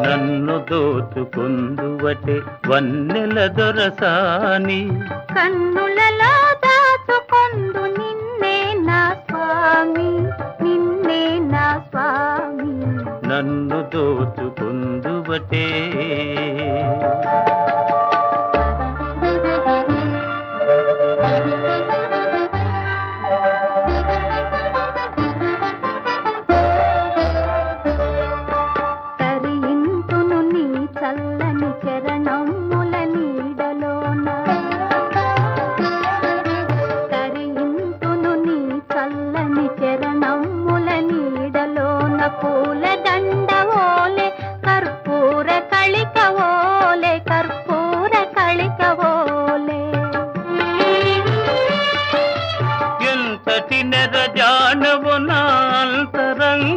నన్ను దోచుకుందువటే వన్నెల దొరసాని కన్నులలో దాచుకొందు నిన్నే నా స్వామి, నిన్నే నా స్వామి. నన్ను దోచుకుందువటే